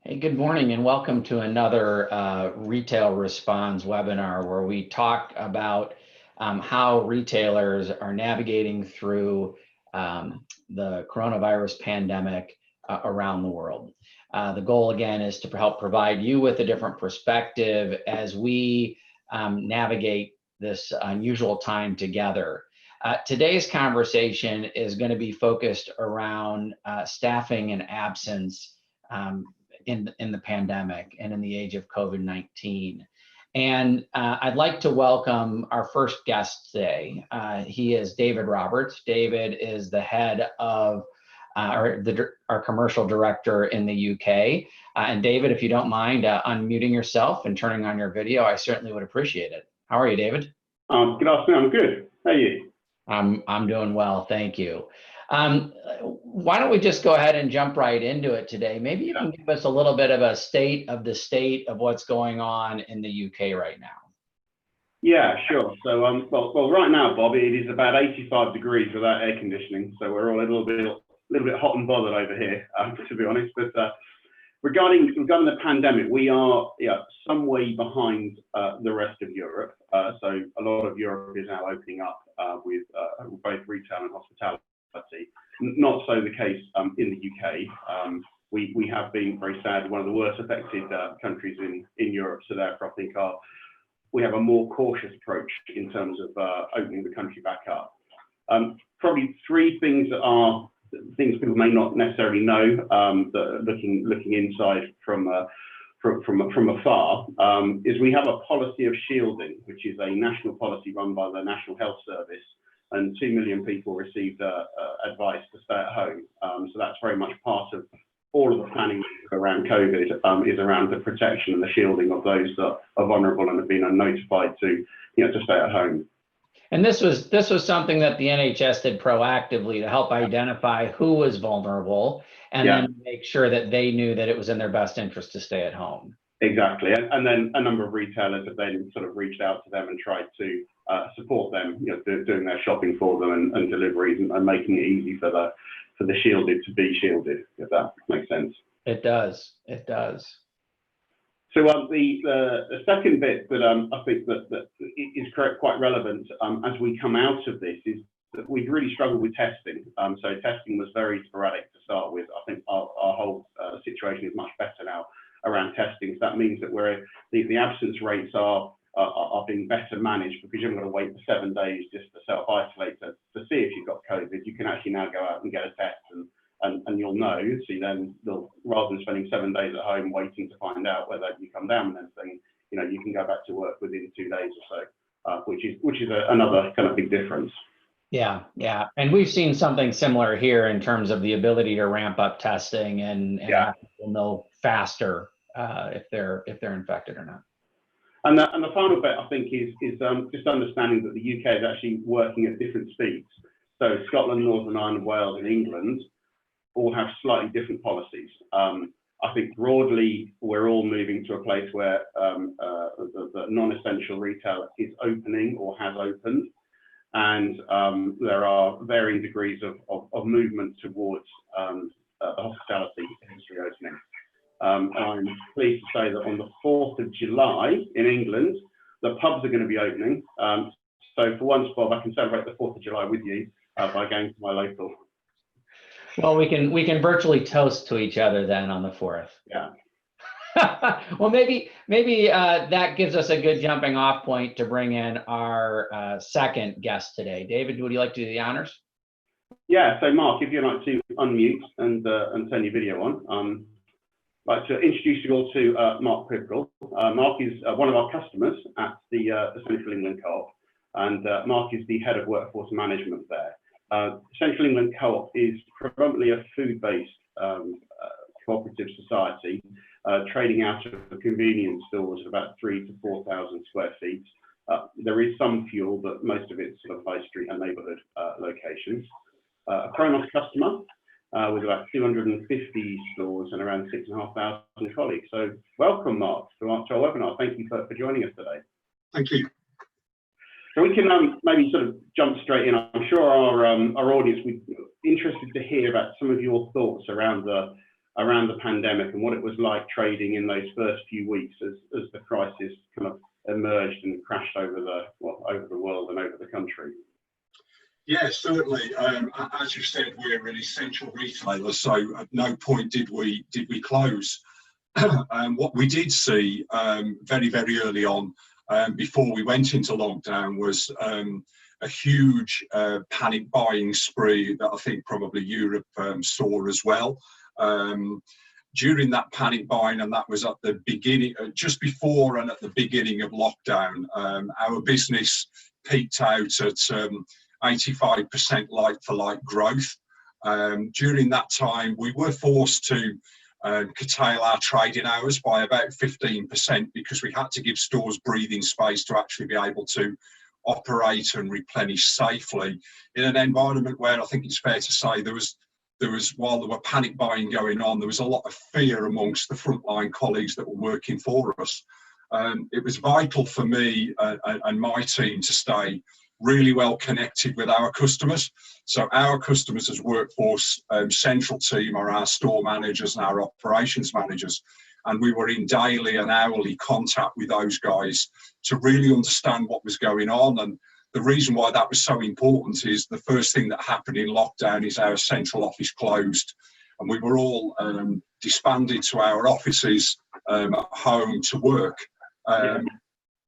Hey, good morning and welcome to another Retail Responds webinar where we talk about how retailers are navigating through the coronavirus pandemic around the world. The goal again is to help provide you with a different perspective as we navigate this unusual time together. Today's conversation is going to be focused around staffing and absence in the pandemic and in the age of COVID-19. And I'd like to welcome our first guest today. He is David Roberts. David is the head of our commercial director in the UK. And David, if you don't mind unmuting yourself and turning on your video, I certainly would appreciate it. How are you, David? Good afternoon. I'm good. How are you? I'm doing well, thank you. Why don't we just go ahead and jump right into it today? Maybe you can give us a little bit of a state of what's going on in the UK right now. Yeah, sure. So, well, right now, Bob, it is about 85 degrees without air conditioning. So we're all a little bit hot and bothered over here, to be honest. But regarding the pandemic, we are some way behind the rest of Europe. So a lot of Europe is now opening up with both retail and hospitality. Not so the case in the UK. We have been very sad, one of the worst affected countries in Europe. So therefore, I think we have a more cautious approach in terms of opening the country back up. Probably three things that are things people may not necessarily know that looking inside from afar is we have a policy of shielding, which is a national policy run by the National Health Service, and 2 million people received advice to stay at home. So that's very much part of all of the planning around COVID is around the protection and the shielding of those that are vulnerable and have been notified to stay at home. And this was something that the NHS did proactively to help identify who was vulnerable and then make sure that they knew that it was in their best interest to stay at home. Exactly, and then a number of retailers have then sort of reached out to them and tried to support them, doing their shopping for them and deliveries and making it easy for the shielded to be shielded, if that makes sense. It does. It does. So the second bit that I think that is quite relevant as we come out of this is that we've really struggled with testing. So testing was very sporadic to start with. I think our whole situation is much better now around testing. So that means that the absence rates are being better managed because you haven't got to wait for 7 days just to self-isolate to see if you've got COVID. You can actually now go out and get a test and you'll know. So then rather than spending 7 days at home waiting to find out whether you come down with anything, you can go back to work within 2 days or so, which is another kind of big difference. Yeah. And we've seen something similar here in terms of the ability to ramp up testing and have people know faster if they're infected or not. And the final bit, I think, is just understanding that the UK is actually working at different speeds. So Scotland, Northern Ireland, Wales, and England all have slightly different policies. I think broadly, we're all moving to a place where the non-essential retail is opening or has opened. And there are varying degrees of movement towards the hospitality industry opening. I'm pleased to say that on the 4th of July in England, the pubs are going to be opening. So for once, Bob, I can celebrate the 4th of July with you by going to my local. Well, we can virtually toast to each other then on the 4th. Yeah. Well, maybe that gives us a good jumping off point to bring in our second guest today. David, would you like to do the honors? Yeah. So, Mark, if you'd like to unmute and turn your video on, I'd like to introduce you all to Mark Pickerill. Mark is one of our customers at the Central England Co-op, and Mark is the head of workforce management there. Central England Co-op is predominantly a food-based cooperative society, trading out of convenience stores of about 3,000 to 4,000 square feet. There is some fuel, but most of it's sort of high street and neighbourhood locations. A Kronos customer with about 250 stores and around 6,500 colleagues. So welcome, Mark, to our webinar. Thank you for joining us today. Thank you. So we can maybe sort of jump straight in. I'm sure our audience would be interested to hear about some of your thoughts around the around the pandemic and what it was like trading in those first few weeks as the crisis kind of emerged and crashed over the world and over the country. Yeah, certainly. As you said, we're an essential retailer, so at no point did we close. What we did see very, very early on, before we went into lockdown, was a huge panic buying spree that I think probably Europe saw as well. During that panic buying, and that was at the beginning, just before and at the beginning of lockdown, our business peaked out at 85% like-for-like growth. During that time, we were forced to curtail our trading hours by about 15% because we had to give stores breathing space to actually be able to operate and replenish safely in an environment where I think it's fair to say there was while there were panic buying going on, there was a lot of fear amongst the frontline colleagues that were working for us. It was vital for me and my team to stay really well connected with our customers. So our customers as Workforce Central team are our store managers and our operations managers. And we were in daily and hourly contact with those guys to really understand what was going on. And the reason why that was so important is the first thing that happened in lockdown is our central office closed. And we were all disbanded to our offices at home to work.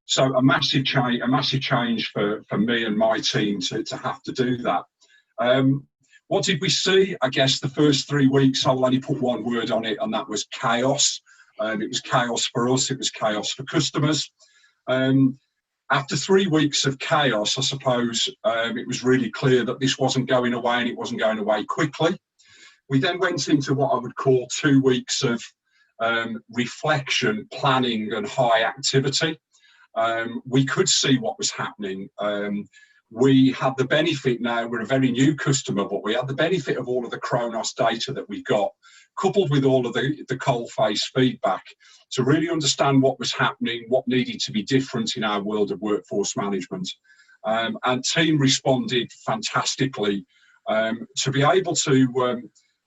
So a massive change for me and my team to have to do that. What did we see? I guess the first 3 weeks, I'll only put one word on it, and that was chaos. It was chaos for us, it was chaos for customers. After 3 weeks of chaos, I suppose it was really clear that this wasn't going away, and it wasn't going away quickly. We then went into what I would call 2 weeks of reflection, planning and high activity. We could see what was happening. We had the benefit now, we're a very new customer, but we had the benefit of all of the Kronos data that we got, coupled with all of the coalface feedback to really understand what was happening, what needed to be different in our world of workforce management. And team responded fantastically to be able to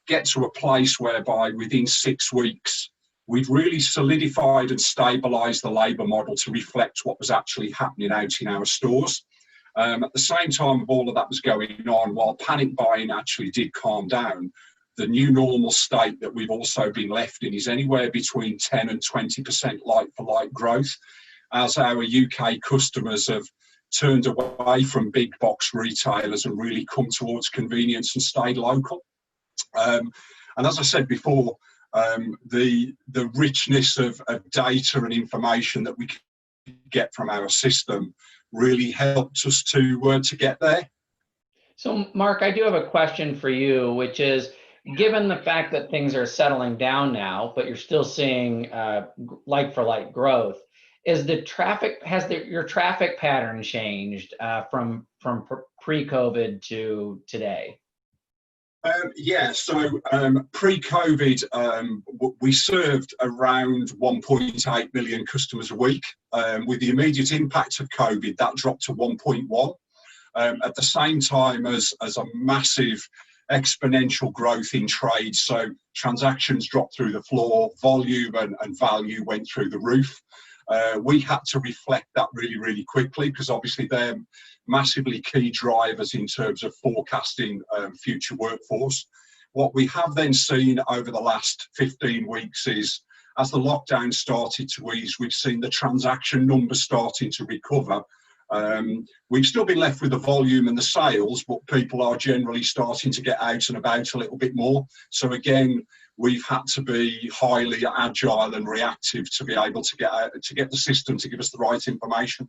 get to a place whereby within 6 weeks, we'd really solidified and stabilised the labour model to reflect what was actually happening out in our stores. At the same time of all of that was going on, while panic buying actually did calm down, the new normal state that we've also been left in is anywhere between 10 and 20% like-for-like growth, as our UK customers have turned away from big box retailers and really come towards convenience and stayed local. And as I said before, the richness of data and information that we get from our system really helped us to get there. So Mark, I do have a question for you, which is, given the fact that things are settling down now, but you're still seeing like-for-like growth, has your traffic pattern changed from pre-COVID to today? Yeah, so pre-COVID, we served around 1.8 million customers a week. With the immediate impact of COVID, that dropped to 1.1. At the same time as a massive exponential growth in trade, so transactions dropped through the floor, volume and value went through the roof. We had to reflect that really, really quickly, because obviously they're massively key drivers in terms of forecasting future workforce. What we have then seen over the last 15 weeks is, as the lockdown started to ease, we've seen the transaction numbers starting to recover. We've still been left with the volume and the sales, but people are generally starting to get out and about a little bit more. So again, we've had to be highly agile and reactive to be able to get the system to give us the right information.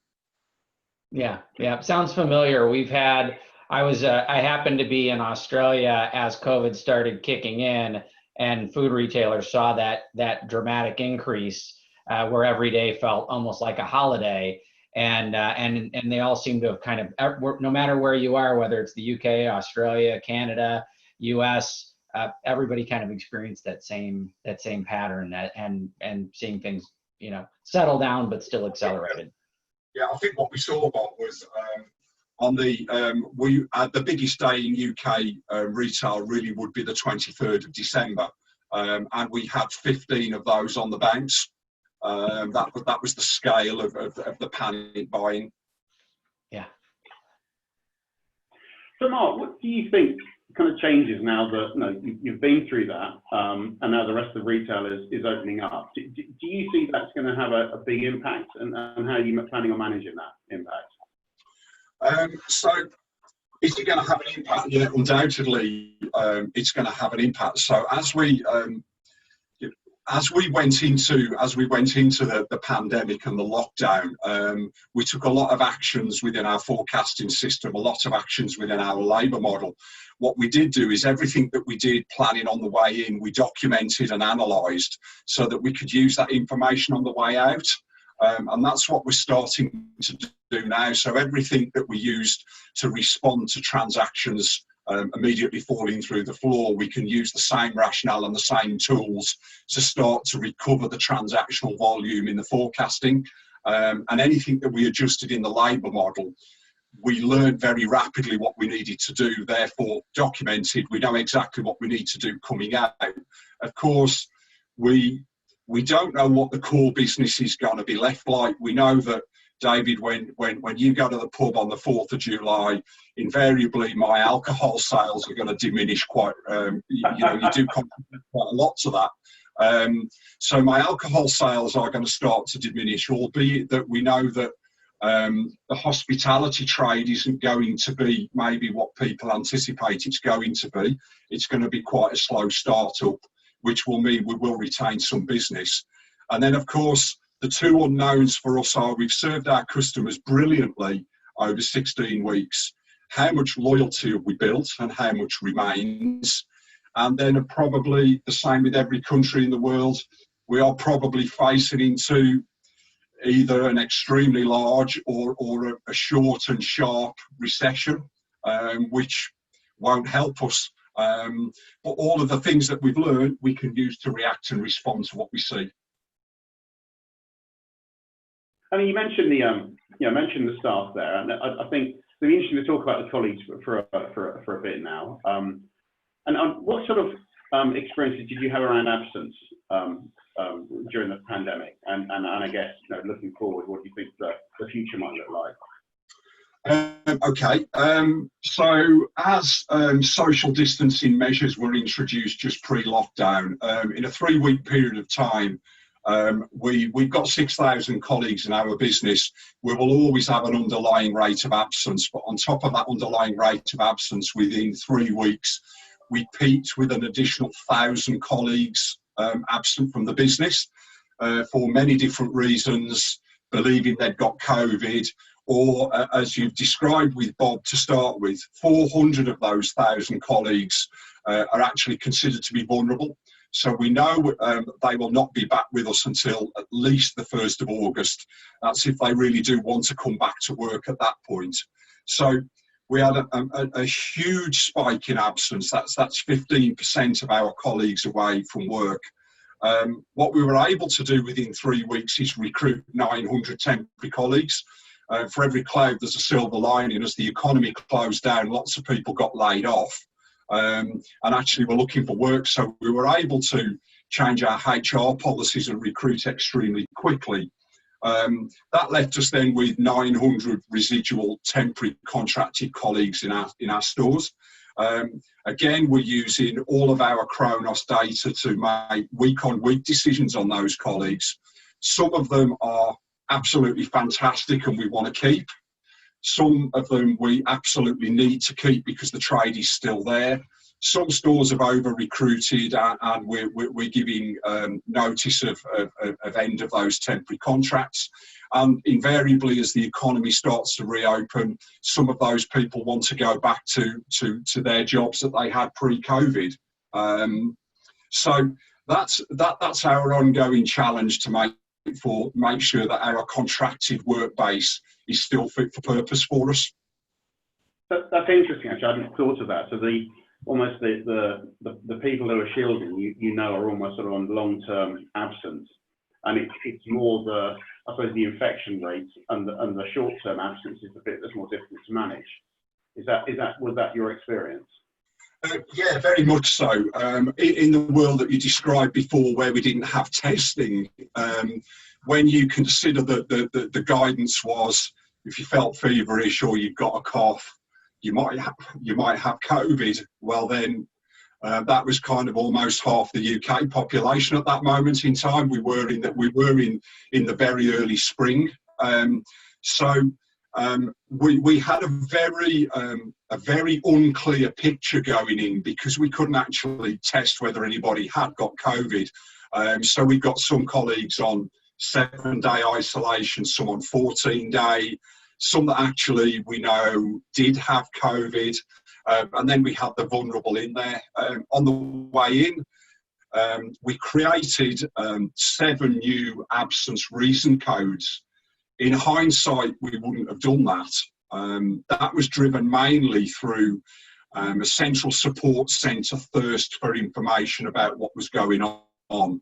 Yeah, sounds familiar. I happened to be in Australia as COVID started kicking in, and food retailers saw that dramatic increase where every day felt almost like a holiday. And they all seem to have kind of, no matter where you are, whether it's the UK, Australia, Canada, US, everybody kind of experienced that same pattern, and seeing things, settle down but still accelerated. Yeah, I think what we saw, Bob, was on the biggest day in UK retail really would be the 23rd of December. and we had 15 of those on the bounce. That was the scale of the panic buying. Yeah. So Mark, what do you think kind of changes now that you've been through that, and now the rest of retail is opening up? Do you see that's going to have a big impact, and how are you planning on managing that impact? So is it going to have an impact? Yeah, undoubtedly, it's going to have an impact. So as we went into the pandemic and the lockdown, we took a lot of actions within our forecasting system, a lot of actions within our labour model. What we did do is everything that we did planning on the way in, we documented and analysed so that we could use that information on the way out. And that's what we're starting to do now. So everything that we used to respond to transactions immediately falling through the floor, we can use the same rationale and the same tools to start to recover the transactional volume in the forecasting. And anything that we adjusted in the labour model, we learned very rapidly what we needed to do, therefore documented. We know exactly what we need to do coming out. Of course, we don't know what the core business is going to be left like. We know that, David, when you go to the pub on the 4th of July, invariably my alcohol sales are going to diminish quite, you do contribute quite a lot to that. So my alcohol sales are going to start to diminish, albeit that we know that the hospitality trade isn't going to be maybe what people anticipate it's going to be. It's going to be quite a slow start-up, which will mean we will retain some business. And then, of course, the two unknowns for us are we've served our customers brilliantly over 16 weeks. How much loyalty have we built and how much remains? And then probably the same with every country in the world, we are probably facing into either an extremely large or a short and sharp recession, which won't help us. But all of the things that we've learned, we can use to react and respond to what we see. I mean, you mentioned the staff there, and I think it'd be interesting to talk about the colleagues for a bit now. And what sort of experiences did you have around absence during the pandemic? And I guess, looking forward, what do you think the future might look like? Okay, so as social distancing measures were introduced just pre-lockdown, in a 3-week period of time, we've got 6,000 colleagues in our business. We will always have an underlying rate of absence, but on top of that underlying rate of absence, within 3 weeks, we peaked with an additional 1,000 colleagues absent from the business for many different reasons, believing they'd got COVID, or as you've described with Bob to start with, 400 of those 1,000 colleagues are actually considered to be vulnerable. So we know they will not be back with us until at least the 1st of August. That's if they really do want to come back to work at that point. So we had a huge spike in absence. That's 15% of our colleagues away from work. What we were able to do within 3 weeks is recruit 900 temporary colleagues. For every cloud, there's a silver lining. As the economy closed down, lots of people got laid off. And actually were looking for work, so we were able to change our HR policies and recruit extremely quickly. That left us then with 900 residual temporary contracted colleagues in our stores. Again, we're using all of our Kronos data to make week-on-week decisions on those colleagues. Some of them are absolutely fantastic and we want to keep. Some of them we absolutely need to keep because the trade is still there. Some stores have over-recruited and we're giving notice of end of those temporary contracts. And invariably, as the economy starts to reopen, some of those people want to go back to their jobs that they had pre-COVID. So that's our ongoing challenge to make sure that our contracted work base is still fit for purpose for us. That's interesting, actually. I hadn't thought of that. So the people who are shielding, are almost sort of on long-term absence, and it's more I suppose the infection rates and the short-term absence is the bit that's more difficult to manage. Was that your experience? Yeah, very much so. In the world that you described before, where we didn't have testing, when you consider that the guidance was, if you felt feverish or you've got a cough, you might have COVID. Well, then that was kind of almost half the UK population at that moment in time. We were in the very early spring, so. We had a very unclear picture going in because we couldn't actually test whether anybody had got COVID. So we got some colleagues on 7-day isolation, some on 14-day, some that actually we know did have COVID, and then we had the vulnerable in there. On the way in, we created 7 new absence reason codes. In hindsight, we wouldn't have done that. That was driven mainly through a central support centre thirst for information about what was going on.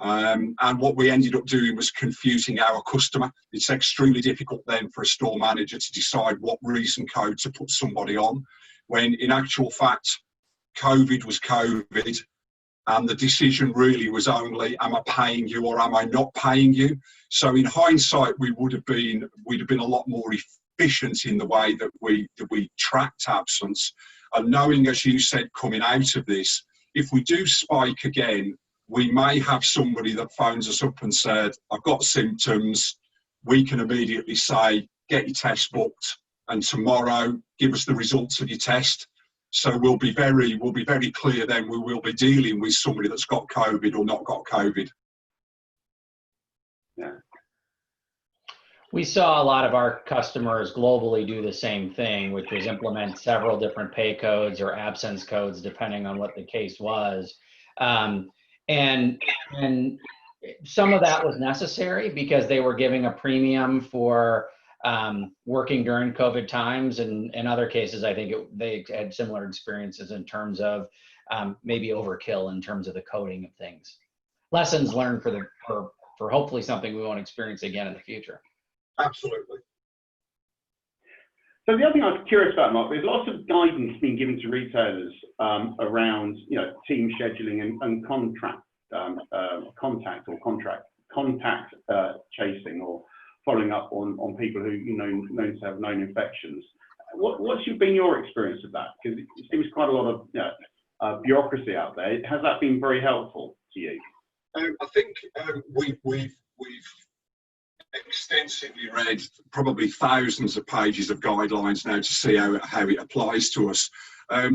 And what we ended up doing was confusing our customer. It's extremely difficult then for a store manager to decide what reason code to put somebody on, when in actual fact, COVID was COVID. And the decision really was only, am I paying you or am I not paying you? So in hindsight, we'd have been a lot more efficient in the way that we tracked absence. And knowing, as you said, coming out of this, if we do spike again, we may have somebody that phones us up and said, I've got symptoms. We can immediately say, get your test booked, and tomorrow give us the results of your test. So we'll be very clear then we will be dealing with somebody that's got COVID or not got COVID. Yeah. We saw a lot of our customers globally do the same thing, which was implement several different pay codes or absence codes, depending on what the case was. And some of that was necessary because they were giving a premium for working during COVID times, and in other cases, I think they had similar experiences in terms of maybe overkill in terms of the coding of things. Lessons learned for hopefully something we won't experience again in the future. Absolutely. So the other thing I was curious about, Mark, there's lots of guidance being given to retailers around, team scheduling and contact chasing or following up on people who known to have known infections. What's been your experience of that? Because it seems quite a lot of bureaucracy out there. Has that been very helpful to you? I think we've extensively read probably thousands of pages of guidelines now to see how it applies to us.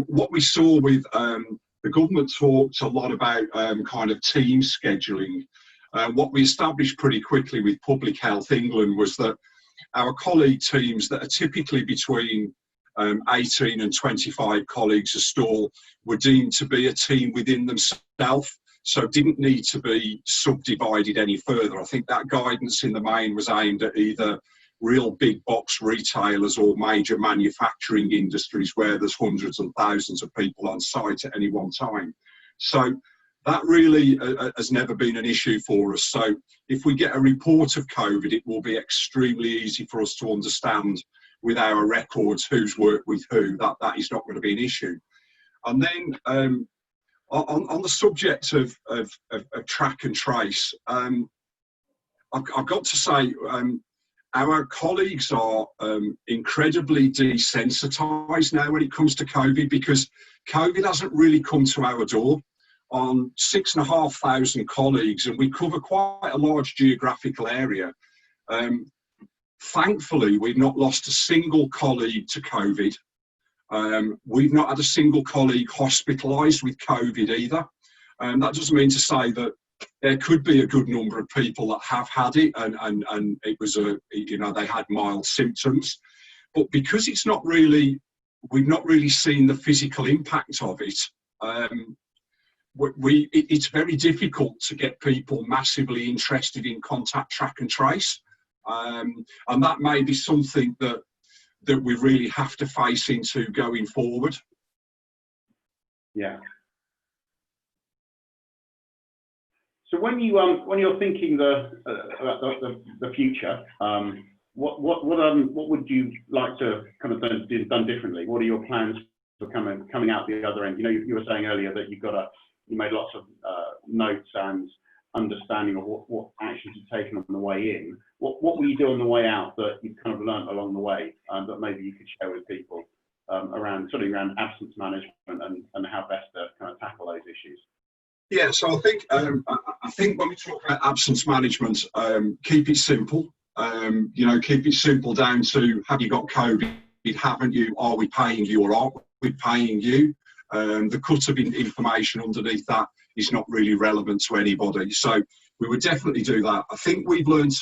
What we saw with the government talked a lot about kind of team scheduling. What we established pretty quickly with Public Health England was that our colleague teams that are typically between 18 and 25 colleagues a store were deemed to be a team within themselves, so didn't need to be subdivided any further. I think that guidance in the main was aimed at either real big box retailers or major manufacturing industries where there's hundreds and thousands of people on site at any one time. So that really has never been an issue for us. So if we get a report of COVID, it will be extremely easy for us to understand with our records who's worked with who. That is not going to be an issue. And then on the subject of track and trace, I've got to say, our colleagues are incredibly desensitised now when it comes to COVID, because COVID hasn't really come to our door. On 6,500 colleagues, and we cover quite a large geographical area. Thankfully, we've not lost a single colleague to COVID. We've not had a single colleague hospitalised with COVID either. That doesn't mean to say that there could be a good number of people that have had it and it was they had mild symptoms. But because it's not really, we've not really seen the physical impact of it, it's very difficult to get people massively interested in contact track and trace. And that may be something that we really have to face into going forward. Yeah. So when you're thinking about the future, what would you like to kind of done differently? What are your plans coming out the other end. You know, you were saying earlier that you made lots of notes and understanding of what actions you've taken on the way in. What will you do on the way out that you've kind of learned along the way that maybe you could share with people around absence management and how best to kind of tackle those issues? Yeah, so I think when we talk about absence management, keep it simple. You know, keep it simple down to, have you got COVID? Haven't you? Are we paying you, or aren't we paying you? The cut of information underneath that is not really relevant to anybody. So we would definitely do that. I think we've learned,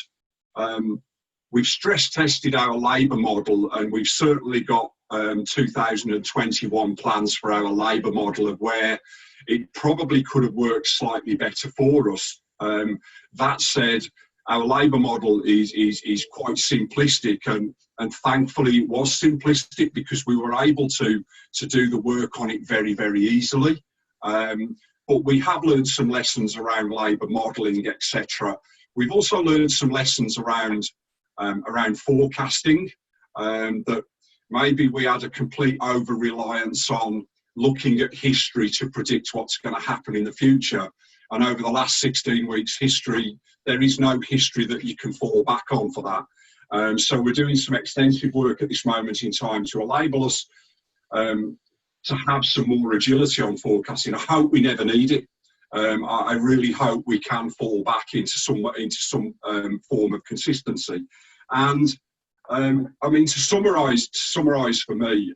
we've stress tested our labour model, and we've certainly got 2021 plans for our labour model of where it probably could have worked slightly better for us. That said, our labour model is quite simplistic, and thankfully it was simplistic because we were able to do the work on it very, very easily. But we have learned some lessons around labour modelling, etc. We've also learned some lessons around forecasting, that maybe we had a complete over-reliance on looking at history to predict what's going to happen in the future. And over the last 16 weeks history, there is no history that you can fall back on for that. So we're doing some extensive work at this moment in time to enable us to have some more agility on forecasting. I hope we never need it. I really hope we can fall back into some form of consistency. And I mean, to summarise for me,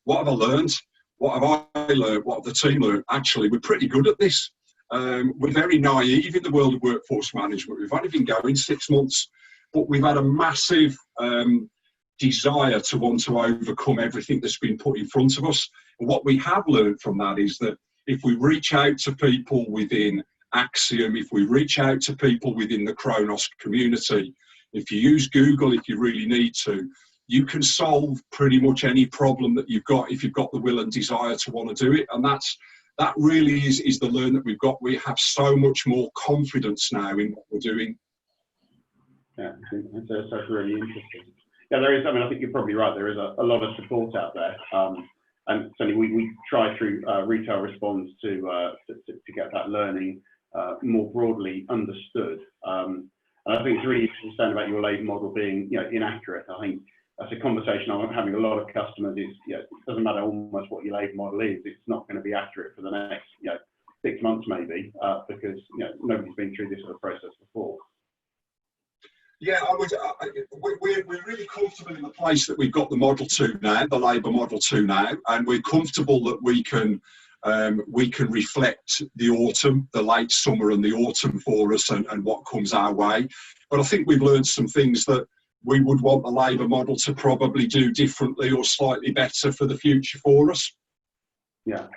what have I learned? What have I learned? What have the team learned? Actually, we're pretty good at this. We're very naive in the world of workforce management. We've only been going 6 months, but we've had a massive desire to want to overcome everything that's been put in front of us. And what we have learned from that is that if we reach out to people within Axiom, if we reach out to people within the Kronos community, if you use Google, if you really need to, you can solve pretty much any problem that you've got if you've got the will and desire to want to do it. And that really is the learn that we've got. We have so much more confidence now in what we're doing. Yeah, that's really interesting. Yeah, there is. I mean, I think you're probably right. There is a lot of support out there, and certainly we try through Retail Responds to get that learning more broadly understood. And I think it's really interesting about your labour model being, you know, inaccurate. I think that's a conversation I'm having a lot of customers. Is, you know, it doesn't matter almost what your labour model is. It's not going to be accurate for the next, you know, 6 months maybe, because, you know, nobody's been through this sort of process before. Yeah, we're really comfortable in the place that we've got the Model 2 now, the labour Model 2 now, and we're comfortable that we can reflect the autumn, the late summer and the autumn for us, and what comes our way. But I think we've learned some things that we would want the labour model to probably do differently or slightly better for the future for us. Yeah.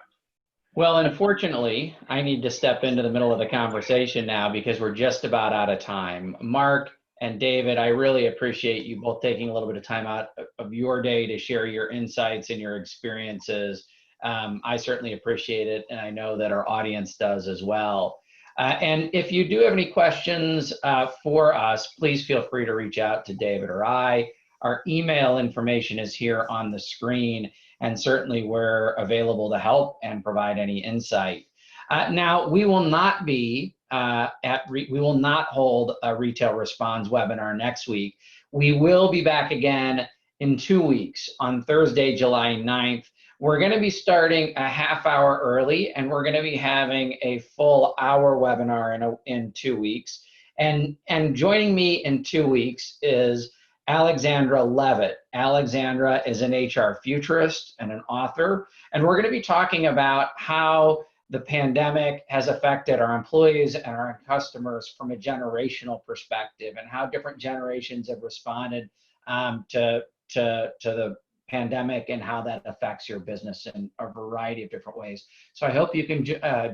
Well, and unfortunately, I need to step into the middle of the conversation now because we're just about out of time. Mark and David, I really appreciate you both taking a little bit of time out of your day to share your insights and your experiences. I certainly appreciate it, and I know that our audience does as well. And if you do have any questions for us, please feel free to reach out to David or I. Our email information is here on the screen, and certainly we're available to help and provide any insight. Now, we will not be we will not hold a Retail Responds webinar next week. We will be back again in 2 weeks on Thursday, July 9th. We're going to be starting a half hour early, and we're going to be having a full hour webinar in 2 weeks. And joining me in 2 weeks is Alexandra Levitt. Alexandra is an HR futurist and an author, and we're going to be talking about how the pandemic has affected our employees and our customers from a generational perspective, and how different generations have responded to the pandemic and how that affects your business in a variety of different ways. So I hope you can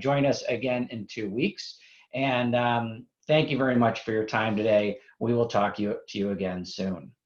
join us again in 2 weeks. And thank you very much for your time today. We will talk to you again soon.